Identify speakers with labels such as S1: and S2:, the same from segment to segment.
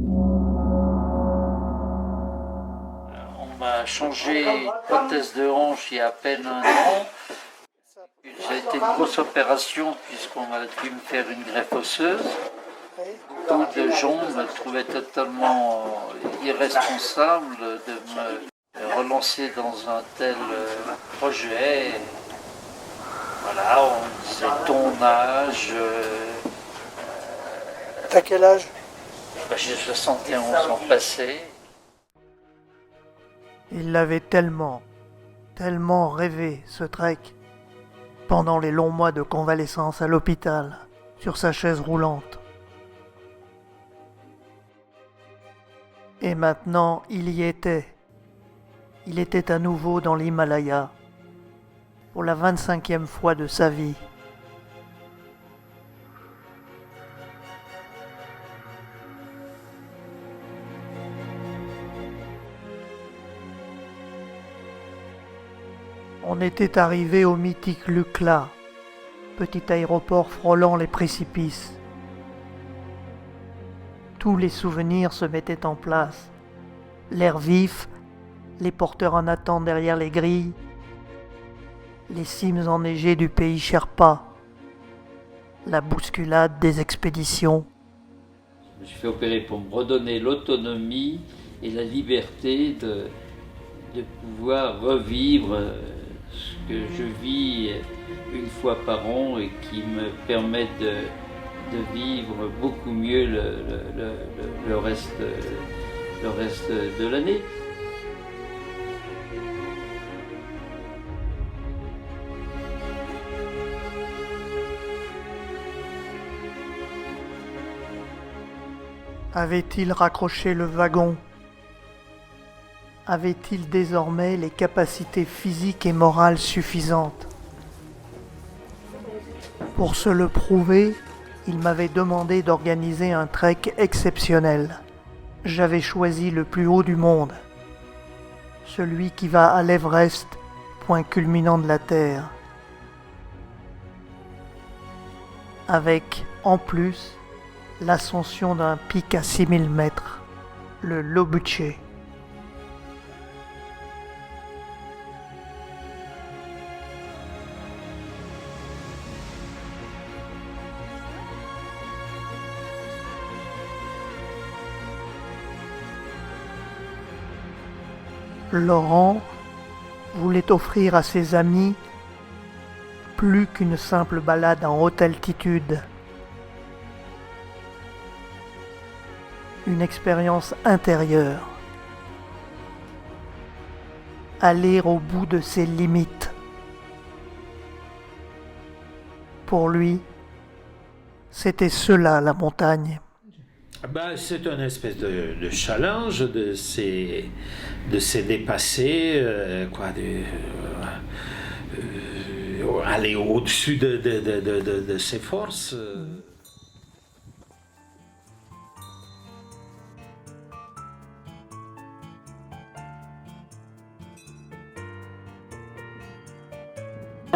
S1: On m'a changé une prothèse de hanche il y a à peine un an. Ça a été une grosse opération puisqu'on a dû me faire une greffe osseuse. Beaucoup de gens me trouvaient totalement irresponsable de me relancer dans un tel projet. Voilà, on disait ton âge.
S2: T'as quel âge?
S1: J'ai 71 ans passés.
S2: Il l'avait tellement rêvé, ce trek, pendant les longs mois de convalescence à l'hôpital, sur sa chaise roulante. Et maintenant, il y était. Il était à nouveau dans l'Himalaya, pour la 25e fois de sa vie. On était arrivé au mythique Lukla, petit aéroport frôlant les précipices. Tous les souvenirs se mettaient en place. L'air vif, les porteurs en attente derrière les grilles, les cimes enneigées du pays Sherpa, la bousculade des expéditions.
S1: Je me suis fait opérer pour me redonner l'autonomie et la liberté de pouvoir revivre ce que je vis une fois par an et qui me permet de vivre beaucoup mieux le reste de l'année.
S2: Avait-il raccroché le wagon? Avait-il désormais les capacités physiques et morales suffisantes? Pour se le prouver, il m'avait demandé d'organiser un trek exceptionnel. J'avais choisi le plus haut du monde, celui qui va à l'Everest, point culminant de la Terre. Avec, en plus, l'ascension d'un pic à 6000 mètres, le Lobuche. Laurent voulait offrir à ses amis plus qu'une simple balade en haute altitude. Une expérience intérieure. Aller au bout de ses limites. Pour lui, c'était cela la montagne.
S3: C'est une espèce de challenge, de se dépasser, aller au-dessus de ses forces.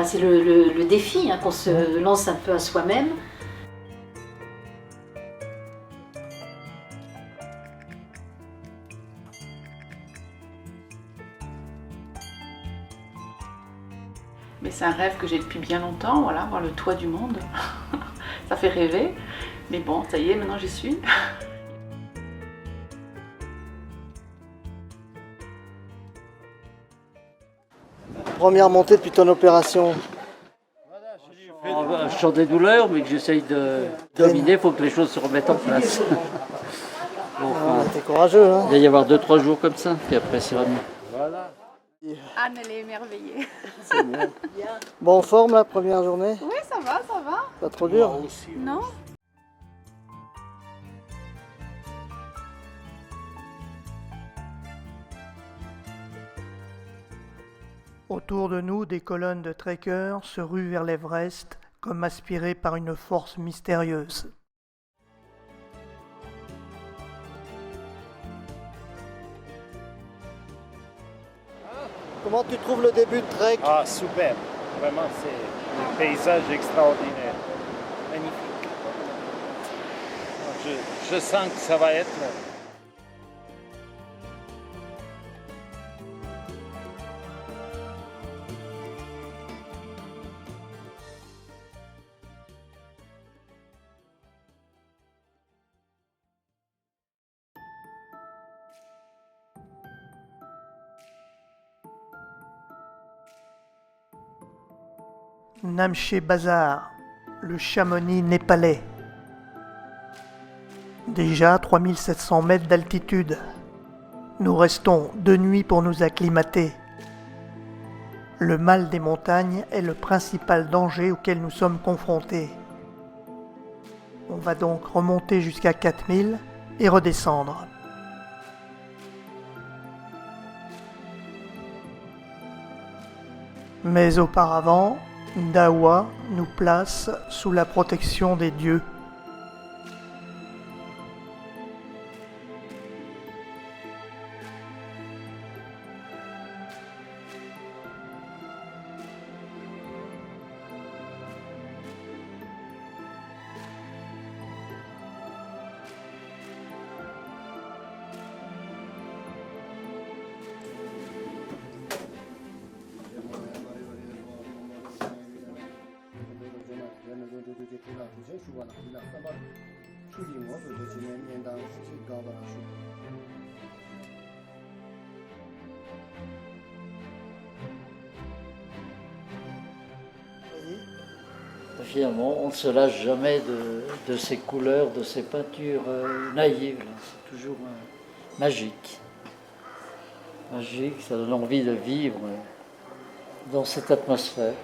S4: C'est le défi qu'on se lance un peu à soi-même.
S5: Mais c'est un rêve que j'ai depuis bien longtemps, voilà, voir le toit du monde. Ça fait rêver, mais bon, ça y est, maintenant j'y suis.
S2: Première montée depuis ton opération.
S1: Je sens des douleurs, mais que j'essaye de dominer, il faut que les choses se remettent en place.
S2: T'es courageux, hein?
S1: Il va y avoir 2-3 jours comme ça, puis après c'est mieux.
S3: Voilà.
S5: Anne, elle est émerveillée.
S2: Bon, en forme la première journée?
S5: Oui, ça va, ça va.
S2: Pas trop dur?
S5: Non?
S2: Autour de nous, des colonnes de trekkers se ruent vers l'Everest, comme aspirées par une force mystérieuse. Comment tu trouves le début de trek?
S6: Ah, super. Vraiment, c'est un paysage extraordinaire. Magnifique. Je sens que ça va être
S2: Namche Bazar, le Chamonix népalais. Déjà 3700 mètres d'altitude. Nous restons 2 nuits pour nous acclimater. Le mal des montagnes est le principal danger auquel nous sommes confrontés. On va donc remonter jusqu'à 4000 et redescendre. Mais auparavant, Ndawa nous place sous la protection des dieux.
S1: Finalement, on ne se lâche jamais de ces couleurs, de ces peintures naïves. C'est toujours magique. Magique, ça donne envie de vivre dans cette atmosphère.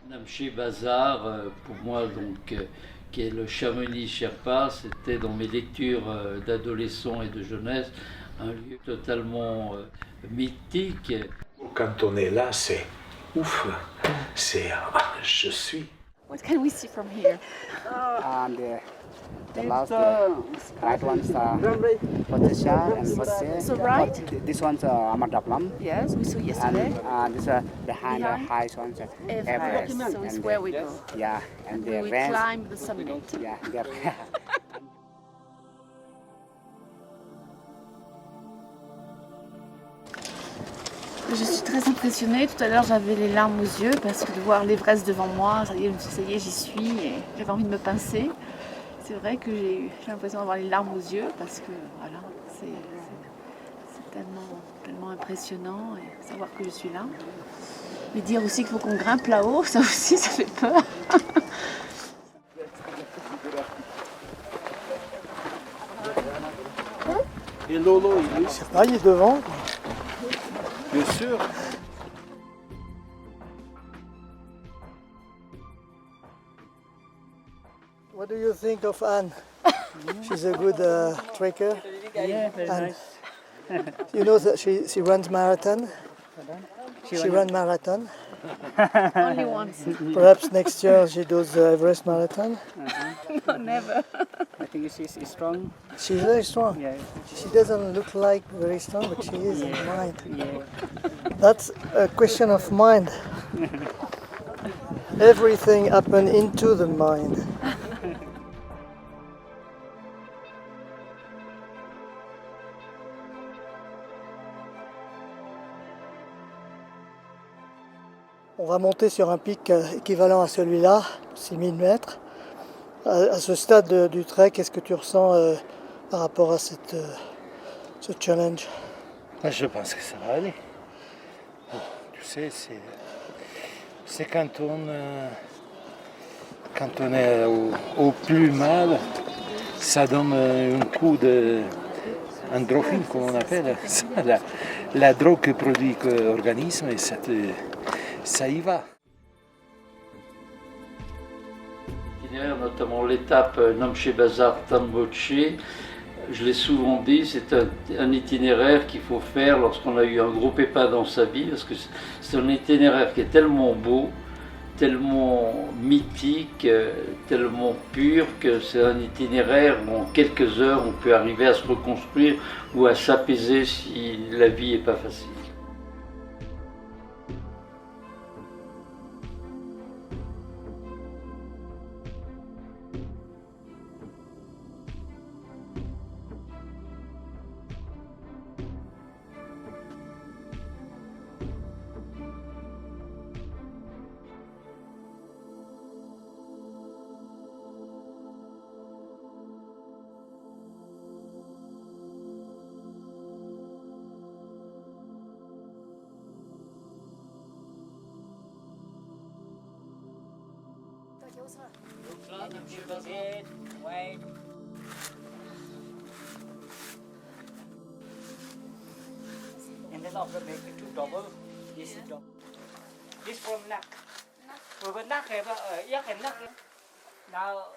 S1: Namche Bazar, pour moi, donc, qui est le Chamonix Sherpa, c'était dans mes lectures d'adolescent et de jeunesse un lieu totalement mythique.
S3: Quand on est là, c'est ouf, c'est je suis.
S7: What can we see from here?
S8: And the last right one's Patricia and Basse.
S7: So right?
S8: This one's Amadaplam.
S7: Yes, we saw yesterday.
S8: And this behind the high one's Everest.
S7: So it's where we go.
S8: Yeah, and
S7: We
S8: the
S7: will
S8: rest.
S7: climb the summit.
S8: Yeah,
S7: Je suis très impressionnée. Tout à l'heure, j'avais les larmes aux yeux parce que de voir l'Everest devant moi, ça y est, j'y suis et j'avais envie de me pincer. C'est vrai que j'ai l'impression d'avoir les larmes aux yeux parce que voilà, c'est tellement impressionnant et savoir que je suis là. Mais dire aussi qu'il faut qu'on grimpe là-haut, ça aussi, ça fait peur.
S6: Et Lolo, il est...
S2: Ah, il est devant.
S6: Bien sûr.
S2: What do you think of Anne? She's a good trekker.
S8: Yeah, very
S2: And
S8: nice.
S2: you know that she runs marathon. She runs marathon.
S7: Only once.
S2: Perhaps next year she does the Everest marathon.
S7: No, never.
S8: I think she's strong.
S2: She's very strong.
S8: Yeah,
S2: She doesn't look like very strong, but she is in mind.
S8: yeah.
S2: That's a question of mind. Everything happens into the mind. On va monter sur un pic équivalent à celui-là, 6000 mètres. À ce stade du trek, qu'est-ce que tu ressens par rapport à ce challenge?
S6: Je pense que ça va aller. Tu sais, c'est quand
S3: Quand on est au plus mal, ça donne un coup d'endorphine, comme on appelle ça, la drogue que produit l'organisme, et ça y va.
S1: Notamment l'étape Namche Bazar Tamboche, je l'ai souvent dit, c'est un itinéraire qu'il faut faire lorsqu'on a eu un gros pépin dans sa vie, parce que c'est un itinéraire qui est tellement beau, tellement mythique, tellement pur, que c'est un itinéraire où en quelques heures on peut arriver à se reconstruire ou à s'apaiser si la vie n'est pas facile.
S9: And then after make it to double, this is double. This from neck. Over neck have yak and neck. Now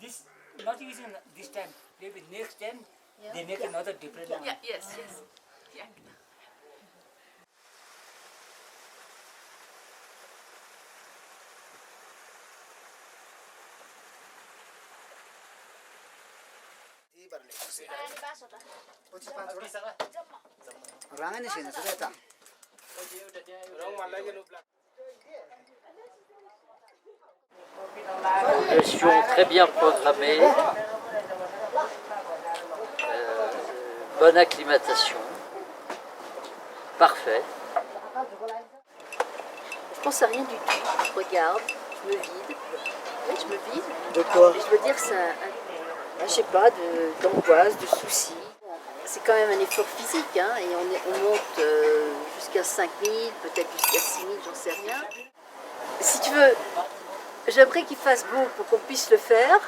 S9: this not using this time. Maybe next time they make another different one.
S7: Yeah, yes, yes. Yeah.
S1: Gestion très bien programmée, bonne acclimatation, parfait.
S4: Je pense à rien du tout. Je regarde, je me vide. Oui, je me vide.
S2: De quoi?
S4: Je veux dire, c'est je sais pas, d'angoisse, de soucis. C'est quand même un effort physique, hein, et on monte jusqu'à 5000, peut-être jusqu'à 6000, j'en sais rien. Si tu veux, j'aimerais qu'il fasse beau pour qu'on puisse le faire.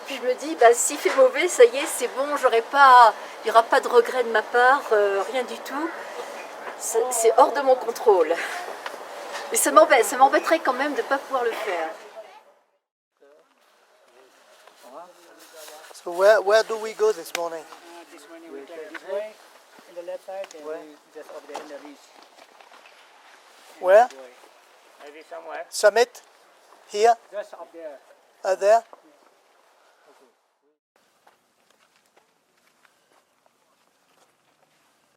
S4: Puis je me dis, bah, s'il fait mauvais, ça y est, c'est bon, il n'y aura pas de regret de ma part, rien du tout. C'est hors de mon contrôle. Mais ça m'embêterait quand même de ne pas pouvoir le faire.
S2: So where do we go this morning?
S9: This morning we take this way, in the left side, and we just up there in the reach.
S2: Where?
S9: Maybe somewhere.
S2: Summit? Here?
S9: Just up there.
S2: There?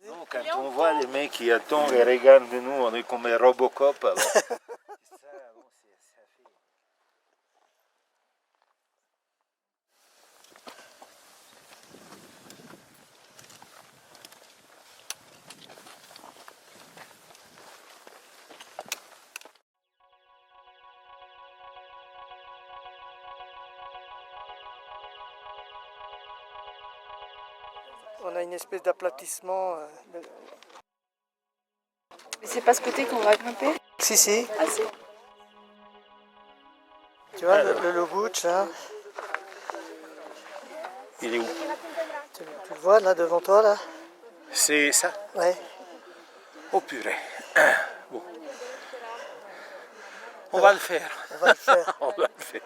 S3: Non, quand on voit les mecs qui attendent et regardent nous, on est comme un Robocop. Alors.
S2: On a une espèce d'aplatissement.
S7: Mais c'est pas ce côté qu'on va grimper?
S2: Si, si.
S7: Ah, si.
S2: Tu vois, le Lobouch, là.
S3: Il est où?
S2: Tu le vois, là, devant toi, là?
S3: C'est ça?
S2: Ouais.
S3: Oh purée. Bon. On va le faire.
S2: On va le faire.
S3: On va le faire.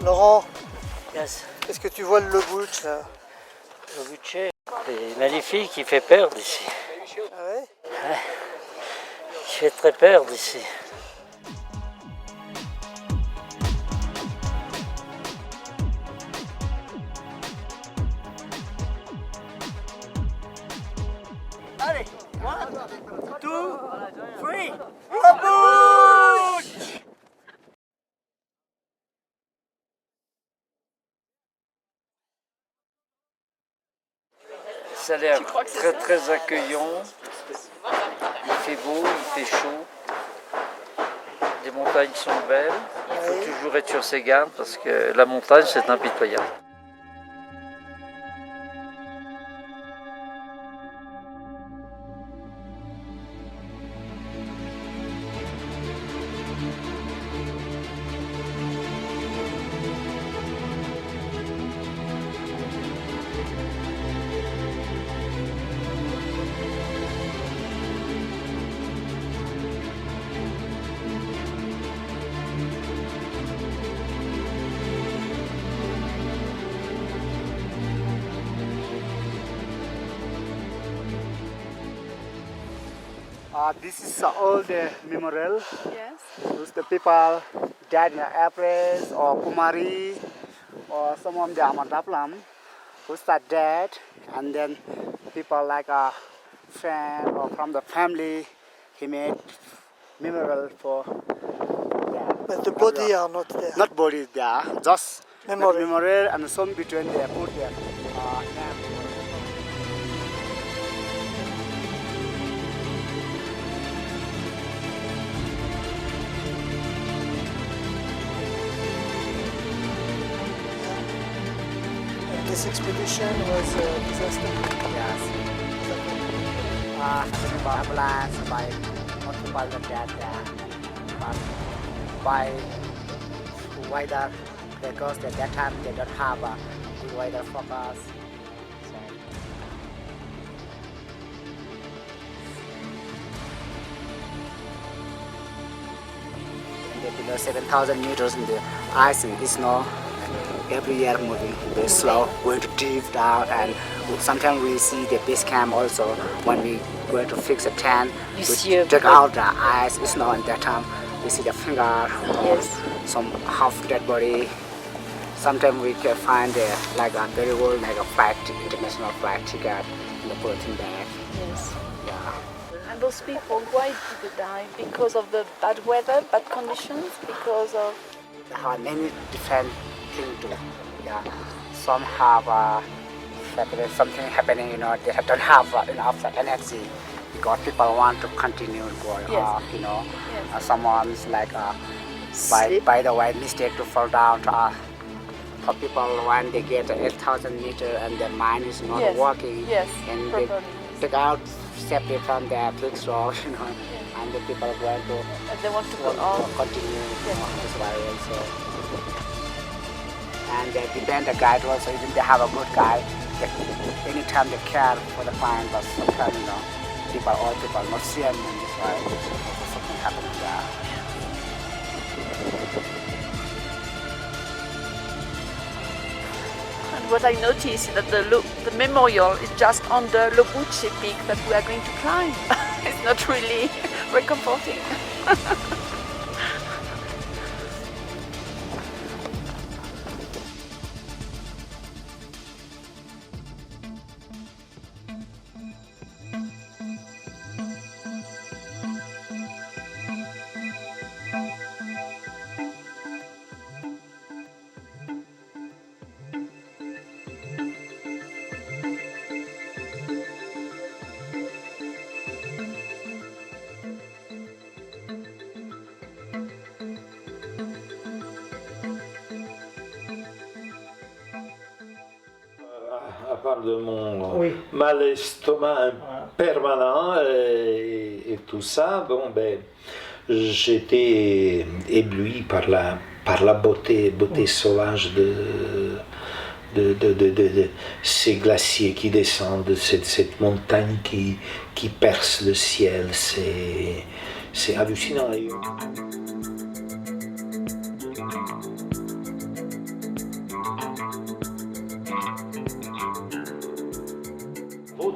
S2: Laurent,
S1: Yes.
S2: est-ce que tu vois le Lobouch, là?
S1: Le budget est magnifique, il fait peur d'ici.
S2: Ah ouais?
S1: Il fait très peur d'ici.
S9: Allez, 1, 2, 3, Lobouch!
S1: Ça a l'air très très accueillant. fait beau, il fait chaud. Les montagnes sont belles. Il faut toujours être sur ses gardes parce que la montagne, c'est impitoyable.
S8: This is an old memorial.
S7: Yes.
S8: Those the people died in Everest or Kumari or some of the Amadaplam who are dead, and then people like a friend or from the family, he made memorial for.
S2: But the body are not there.
S8: Not body there, just
S2: Memorial.
S8: memorial and some between there put there. Name.
S2: This expedition was a disaster.
S8: Yes. Ambulance by not by the dead but by weather, because at that time they don't have a good weather forecast. So. And they're below 7,000 meters in the ice and the snow. Every year moving very slow, going to deep down, and sometimes we see the base camp also when we go to fix a tent. We take out the ice, snow, and that time we see the finger or some half dead body. Sometimes we can find like a very old like a flight, international flight ticket in the polythene bag.
S7: Yes.
S8: Yeah.
S7: And those people, why did they die? Because of the bad weather, bad conditions? Because of...
S8: There are many different things to, yeah. Some have something happening, you know, they don't have enough energy because people want to continue going off, you know.
S7: Yes.
S8: Someone's like by the way mistake to fall down to for people when they get 8,000 meters and their mind is not working, and they take out separate from their fixed road, you know, and the people are going to
S7: they want to go on.
S8: continue on this way also. And they depend the guide also, even they have a good guide, anytime they care for the client, but sometimes, you know, all people not seeing in this way, so something happening there.
S7: And what I noticed is that the memorial is just on the Lobuche peak that we are going to climb. It's not really reconforting.
S3: À part de mon mal estomac permanent et tout ça, bon ben, j'étais ébloui par la beauté sauvage de ces glaciers qui descendent, de cette montagne qui perce le ciel, c'est hallucinant.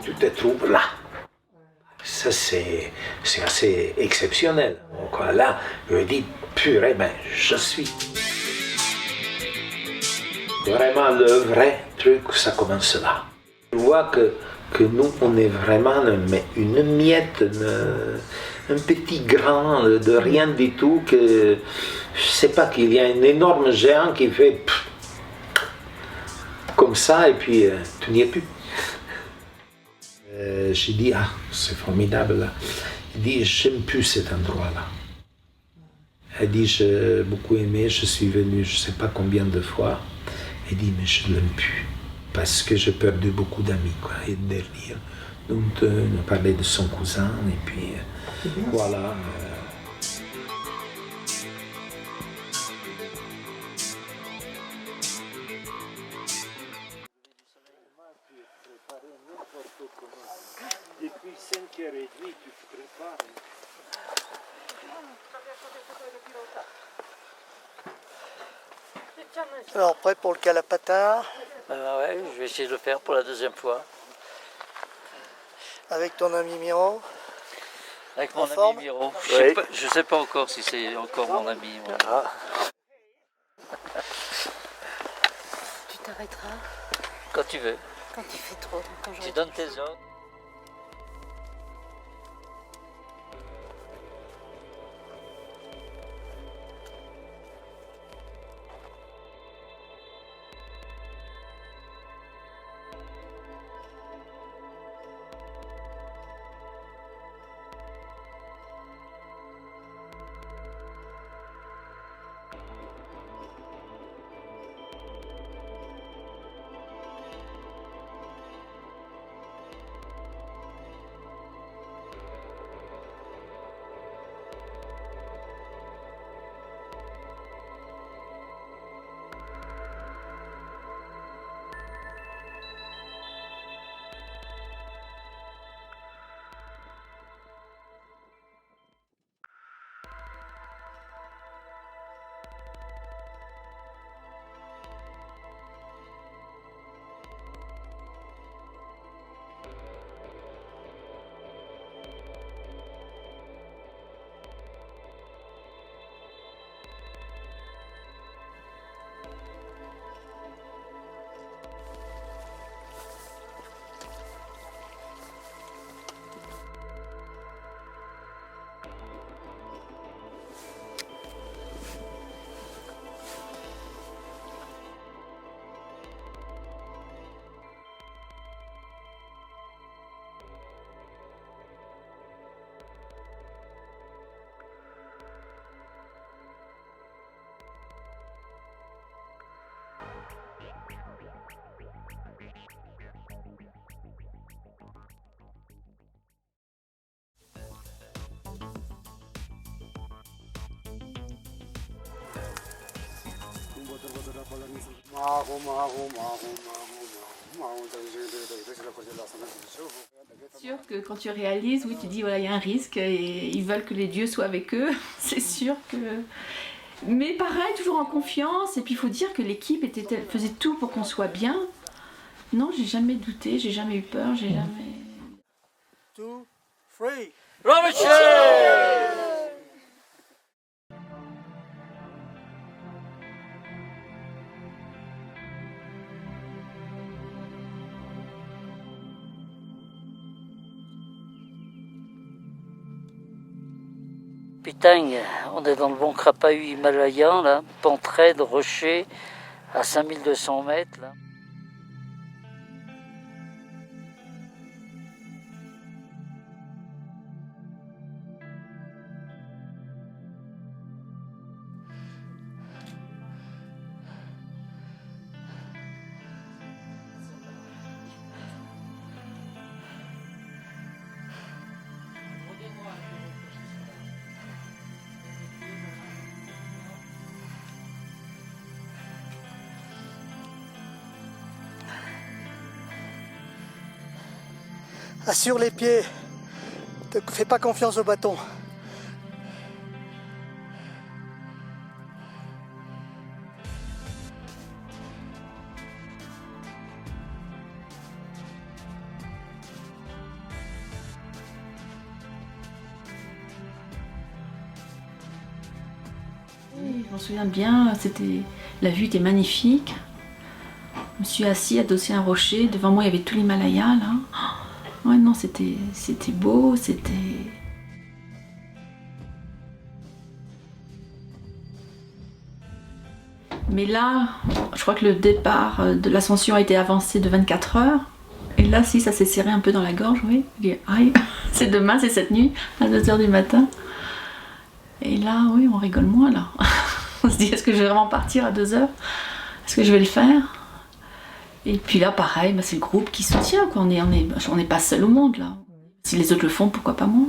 S3: Tu te trouves là. Ça, c'est assez exceptionnel. Donc là, je dis, purée, ben, je suis. Vraiment, le vrai truc, ça commence là. Je vois que nous, on est vraiment une miette, un petit grain de rien du tout, que je sais pas, qu'il y a un énorme géant qui fait comme ça, et puis tu n'y es plus. J'ai dit, c'est formidable.
S10: Il dit, j'aime plus cet endroit-là. Elle dit, j'ai beaucoup aimé, je suis venu je ne sais pas combien de fois. Elle dit, mais je ne l'aime plus, parce que j'ai perdu beaucoup d'amis, quoi. Et derrière, donc, on parlait de son cousin, et puis voilà.
S6: Depuis 5h30, tu te prépares.
S2: Alors, prêt pour le calapata,
S1: Ouais, je vais essayer de le faire pour la deuxième fois.
S2: avec ton ami Miro.
S1: Avec
S2: En
S1: mon
S2: forme?
S1: ami Miro. Je sais pas encore si c'est encore mon ami.
S4: Tu t'arrêteras
S1: Quand tu veux.
S4: quand il fait trop. Quand
S1: Tu donnes tes ordres.
S7: C'est sûr que quand tu réalises, oui, tu dis voilà, il y a un risque et ils veulent que les dieux soient avec eux. C'est sûr que. Mais pareil, toujours en confiance. Et puis il faut dire que l'équipe faisait tout pour qu'on soit bien. Non, j'ai jamais douté, j'ai jamais eu peur, j'ai jamais.
S2: 2, 3.
S1: Pitang, on est dans le bon Crapahu himalayan, là, pente raide, rocher, à 5200 mètres. Là.
S2: Assure les pieds. Ne fais pas confiance au bâton.
S7: Oui, je m'en souviens bien, la vue était magnifique. Je me suis assis, adossé à un rocher. Devant moi, il y avait tout l'Himalaya, là. Ouais, non, c'était beau, c'était... Mais là, je crois que le départ de l'ascension a été avancé de 24 heures. Et là, si, ça s'est serré un peu dans la gorge, oui. Aïe,
S5: C'est demain, c'est cette nuit, à 2h du matin. Et là, oui, on rigole moins là. On se dit, est-ce que je vais vraiment partir à 2h? Est-ce que je vais le faire? Et puis là, pareil, bah, c'est le groupe qui soutient, quoi. On n'est pas seul au monde là. Si les autres le font, pourquoi pas moi?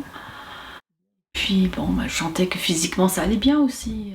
S5: Puis bon, bah, je sentais que physiquement ça allait bien aussi.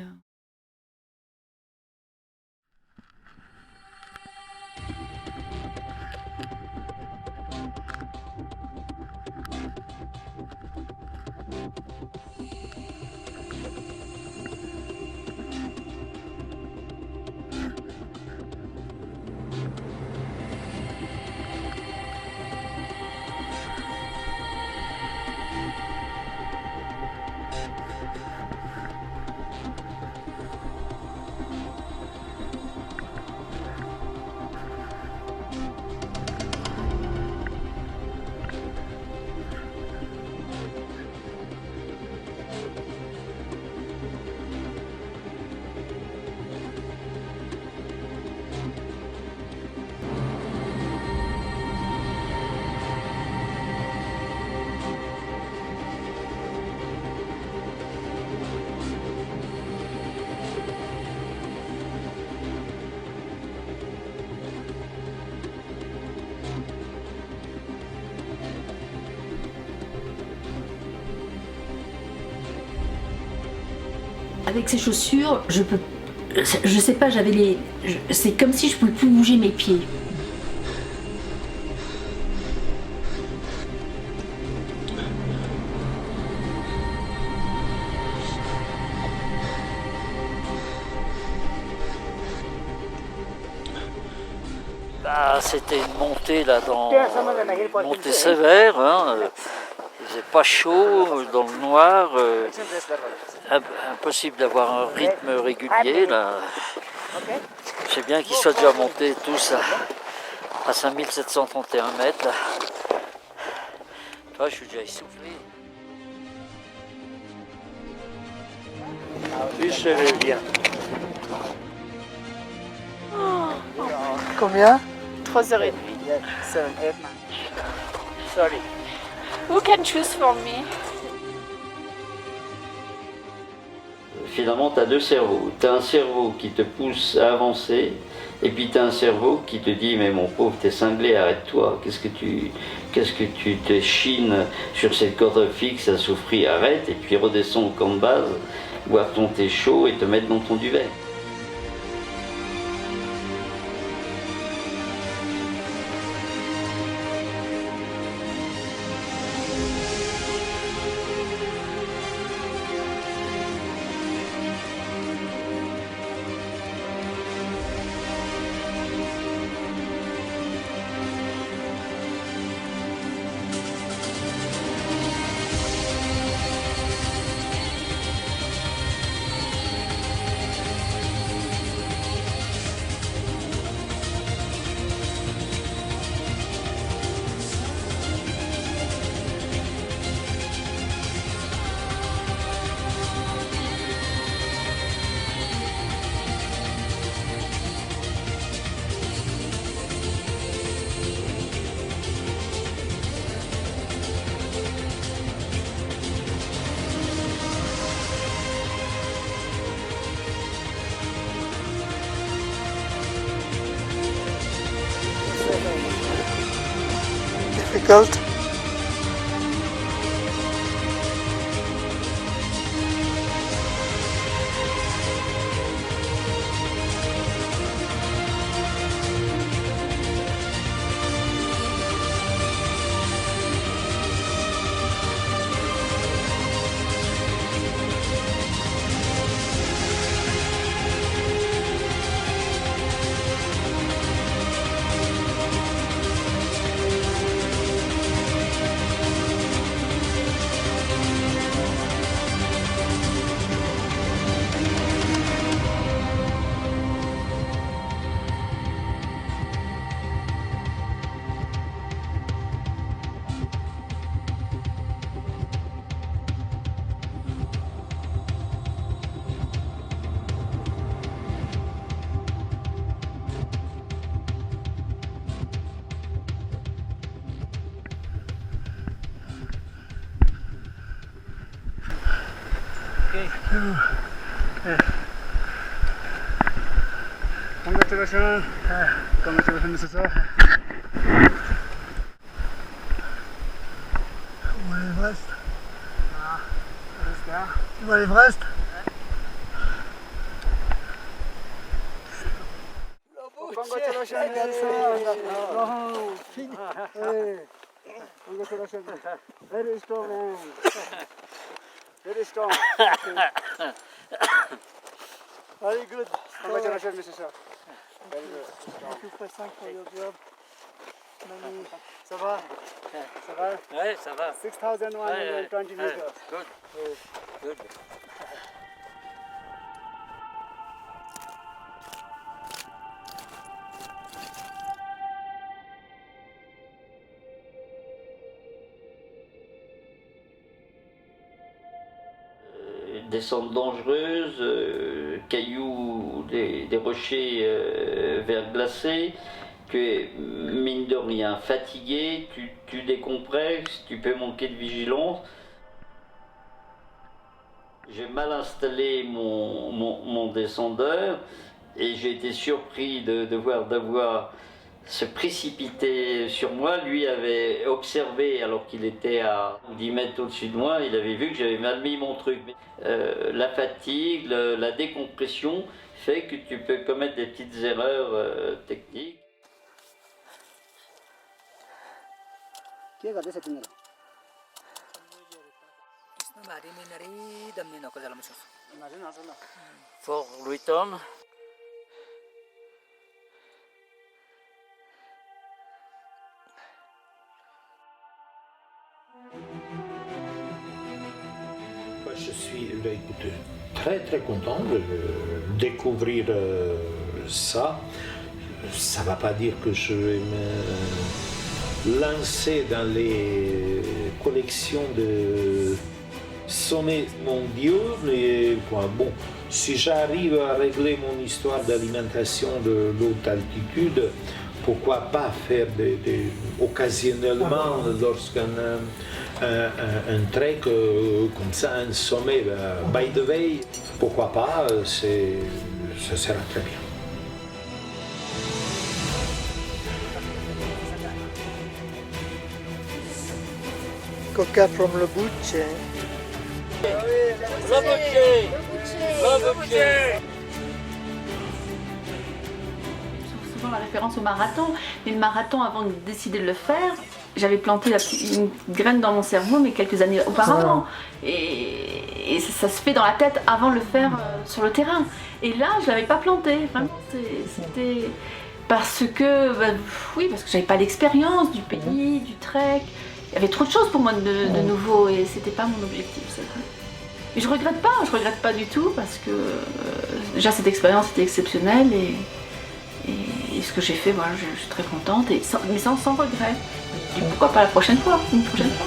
S11: Avec ces chaussures, je sais pas, c'est comme si je pouvais plus bouger mes pieds.
S1: Bah, c'était une montée là, une montée sévère. Hein. Il faisait pas chaud, dans le noir. Impossible d'avoir un rythme régulier là. C'est bien qu'ils soient déjà montés tous à 5731 mètres là. Toi, je suis déjà essoufflé.
S6: Je vais bien.
S2: Combien?
S7: 3h30.
S6: Sorry.
S7: Who can choose for me?
S12: Finalement, tu as deux cerveaux. Tu as un cerveau qui te pousse à avancer, et puis tu as un cerveau qui te dit « Mais mon pauvre, t'es cinglé, arrête-toi. Qu'est-ce que tu te chines sur cette corde fixe à souffrir, arrête, et puis redescends au camp de base, boire ton thé chaud et te mettre dans ton duvet. »
S2: Difficult.
S6: Congratulations. Congratulations, Mr.
S2: Où est l'Everest?
S6: Ah,
S2: Tu vois l'Everest?
S6: congratulations, congratulations. Very strong man. Very strong.
S2: Very good.
S6: Congratulations, Mr. Sir. Very good.
S2: Thank you for your job. Many... Ça va?
S6: Ça va?
S1: Ouais, ça va.
S6: 6,120 meters.
S1: Good. Good.
S12: Descente dangereuse, cailloux, des rochers verglacés, tu es mine de rien fatigué, tu décompresses, tu peux manquer de vigilance. J'ai mal installé mon descendeur et j'ai été surpris de voir d'avoir se précipiter sur moi. Lui avait observé alors qu'il était à 10 mètres au-dessus de moi, il avait vu que j'avais mal mis mon truc. La fatigue, la décompression fait que tu peux commettre des petites erreurs techniques.
S1: Fort Louis Tom.
S10: Je suis écoute, très content de découvrir ça. Ça ne va pas dire que je vais me lancer dans les collections de sommets mondiaux, mais bon, si j'arrive à régler mon histoire d'alimentation de l'haute altitude, pourquoi pas faire occasionnellement lorsqu'un un trek comme ça, un sommet, by the way, pourquoi pas, ça sera très bien.
S2: Coca from Le Bucce.
S5: Souvent la référence au marathon, mais le marathon, avant de décider de le faire, j'avais planté une graine dans mon cerveau, mais quelques années auparavant. Et ça se fait dans la tête avant de le faire sur le terrain. Et là, je ne l'avais pas planté. Vraiment, c'était parce que, oui, parce que j'avais pas l'expérience du pays, du trek. Il y avait trop de choses pour moi de nouveau et c'était pas mon objectif, c'est vrai. Et je regrette pas du tout parce que déjà cette expérience était exceptionnelle et ce que j'ai fait, voilà, je suis très contente, mais sans regret. Et pourquoi pas la prochaine fois, une prochaine fois.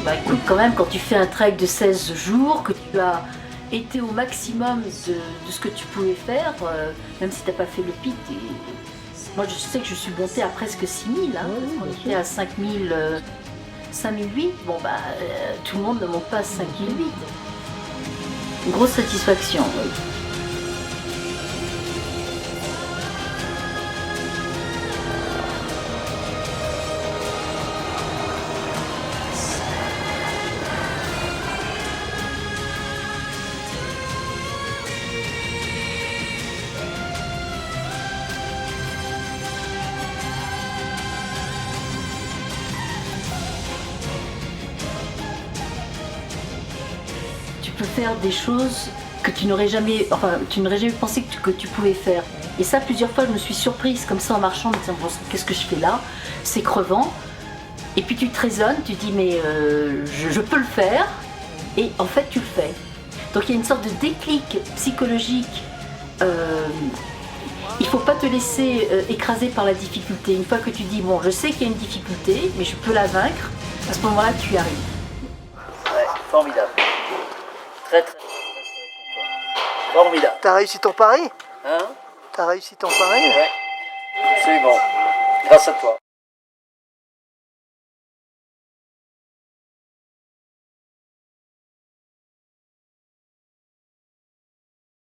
S11: Bah écoute, quand même, quand tu fais un trek de 16 jours, que tu as été au maximum de ce que tu pouvais faire, même si tu n'as pas fait le pic, moi je sais que je suis montée à presque 6000, hein, parce qu'on était à 5000, 5008, bon bah tout le monde ne monte pas à 5008. Une grosse satisfaction, oui. Tu peux faire des choses que tu n'aurais jamais pensé que tu pouvais faire. Et ça, plusieurs fois, je me suis surprise comme ça en marchant, en me disant bon, qu'est-ce que je fais là? C'est crevant. Et puis tu te raisonnes, tu te dis mais je peux le faire. Et en fait, tu le fais. Donc il y a une sorte de déclic psychologique. Il ne faut pas te laisser écraser par la difficulté. Une fois que tu dis bon, je sais qu'il y a une difficulté, mais je peux la vaincre, à ce moment-là, tu y arrives.
S1: Ouais, formidable. très très formidable.
S2: T'as réussi ton pari?
S1: Hein?
S2: T'as réussi ton pari?
S1: Ouais, absolument. Grâce à toi.